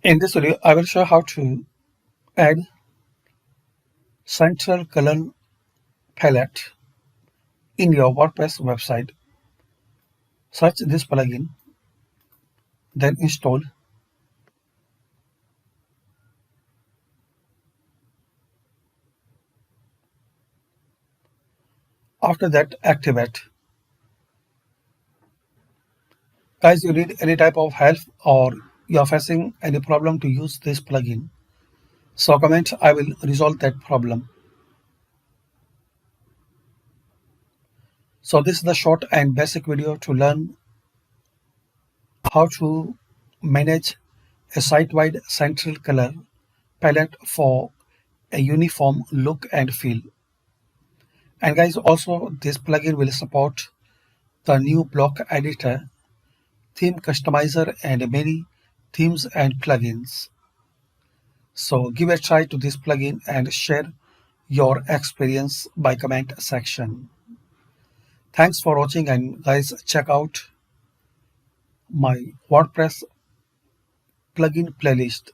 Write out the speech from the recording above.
In this video, I will show how to add central color palette in your WordPress website. Search this plugin, then install. After that, activate. Guys, you need any type of help or you are facing any problem to use this plugin, so comment, I will resolve that problem. So this is the short and basic video to learn how to manage a site-wide central color palette for a uniform look and feel. And guys, also this plugin will support the new block editor, theme customizer, and many themes and plugins. So give a try to this plugin and share your experience by comment section. Thanks for watching, and guys, check out my WordPress plugin playlist.